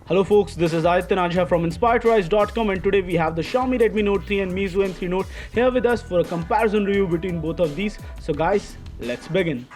Hello folks, this is Aditya from InspiredToRise.com, and today we have the Xiaomi Redmi Note 3 and Meizu M3 Note here with us for a comparison review between both of these. So guys, let's begin.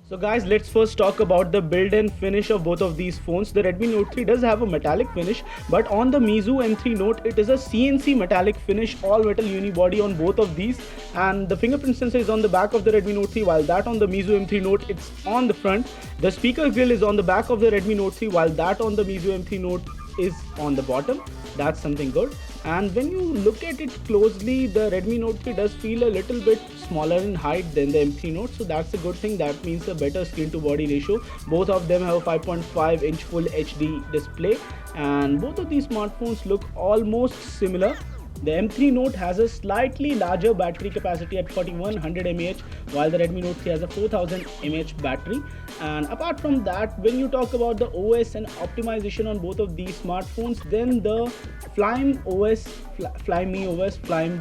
So guys, let's first talk about the build and finish of both of these phones. The Redmi Note 3 does have a metallic finish, but on the Meizu M3 Note, it is a CNC metallic finish, all metal unibody on both of these. And the fingerprint sensor is on the back of the Redmi Note 3, while that on the Meizu M3 Note, it's on the front. The speaker grill is on the back of the Redmi Note 3, while that on the Meizu M3 Note is on the bottom. That's something good. And when you look at it closely, the Redmi Note 3 does feel a little bit smaller in height than the M3 Note, so that's a good thing. That means a better screen to body ratio. Both of them have a 5.5 inch full HD display, and both of these smartphones look almost similar. The M3 Note has a slightly larger battery capacity at 4100 mAh, while the Redmi Note 3 has a 4000 mAh battery. And apart from that, when you talk about the OS and optimization on both of these smartphones, then the Flyme OS, Flyme OS, Flyme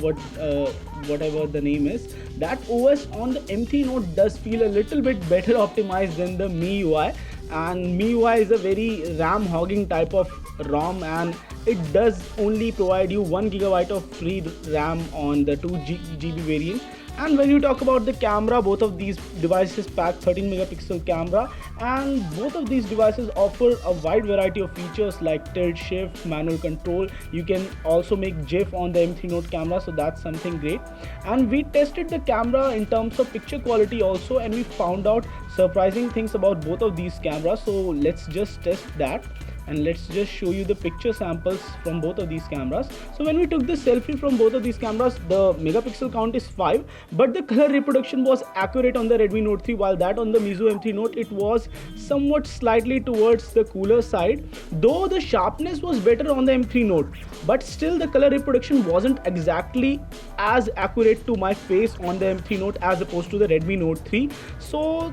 whatever the name is, that OS on the M3 Note does feel a little bit better optimized than the MIUI. And MIUI is a very RAM hogging type of ROM, and it does only provide you 1 GB of free RAM on the 2GB variant. And when you talk about the camera, both of these devices pack 13 megapixel camera, and both of these devices offer a wide variety of features like tilt shift, manual control. You can also make GIF on the M3 Note camera, so that's something great. And we tested the camera in terms of picture quality also, and we found out surprising things about both of these cameras. So let's just test that, and let's just show you the picture samples from both of these cameras. So when we took the selfie from both of these cameras, the megapixel count is 5, but the color reproduction was accurate on the Redmi Note 3, while that on the Meizu M3 Note, it was somewhat slightly towards the cooler side, though the sharpness was better on the M3 Note, but still the color reproduction wasn't exactly as accurate to my face on the M3 Note as opposed to the Redmi Note 3. So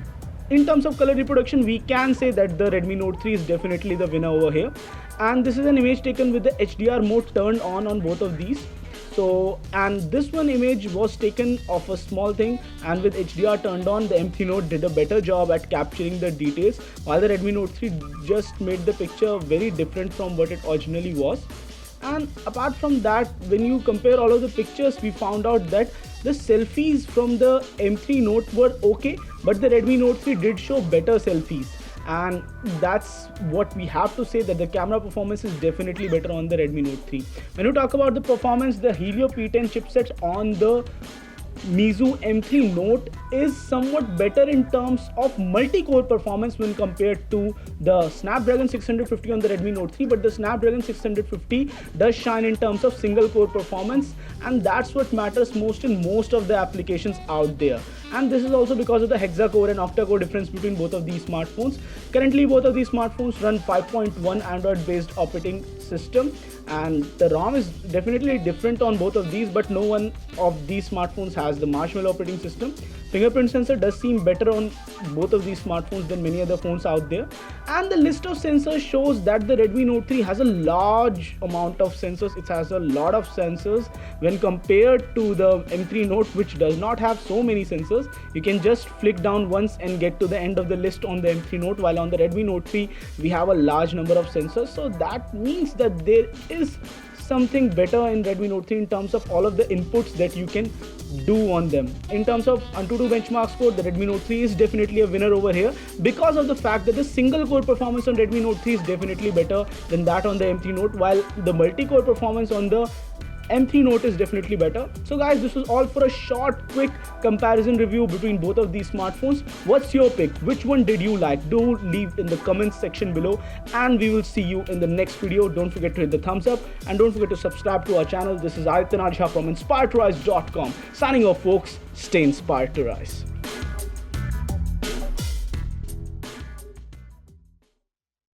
in terms of color reproduction, we can say that the Redmi Note 3 is definitely the winner over here. And this is an image taken with the HDR mode turned on both of these. So, and this one image was taken of a small thing, and with HDR turned on, the M3 Note did a better job at capturing the details, while the Redmi Note 3 just made the picture very different from what it originally was. And apart from that, when you compare all of the pictures, we found out that the selfies from the M3 Note were okay, but the Redmi Note 3 did show better selfies. And that's what we have to say, that the camera performance is definitely better on the Redmi Note 3. When you talk about the performance, the Helio P10 chipset on the Meizu M3 Note is somewhat better in terms of multi-core performance when compared to the Snapdragon 650 on the Redmi Note 3, but the Snapdragon 650 does shine in terms of single core performance, and that's what matters most in most of the applications out there. And this is also because of the hexa-core and octa-core difference between both of these smartphones. Currently, both of these smartphones run 5.1 Android-based operating system, and the ROM is definitely different on both of these, but no one of these smartphones has the Marshmallow operating system. Fingerprint sensor does seem better on both of these smartphones than many other phones out there. And the list of sensors shows that the Redmi Note 3 has a large amount of sensors. It has a lot of sensors when compared to the M3 Note, which does not have so many sensors. You can just flick down once and get to the end of the list on the M3 Note, while on the Redmi Note 3 we have a large number of sensors. So that means that there is something better in Redmi Note 3 in terms of all of the inputs that you can do on them. In terms of Antutu benchmark score, the Redmi Note 3 is definitely a winner over here because of the fact that the single core performance on Redmi Note 3 is definitely better than that on the M3 Note, while the multi-core performance on the M3 Note is definitely better. So guys, this was all for a short, quick comparison review between both of these smartphones. What's your pick? Which one did you like? Do leave in the comments section below, and we will see you in the next video. Don't forget to hit the thumbs up, and don't forget to subscribe to our channel. This is Aditya from InspiredToRise.com. Signing off folks, stay inspired to rise.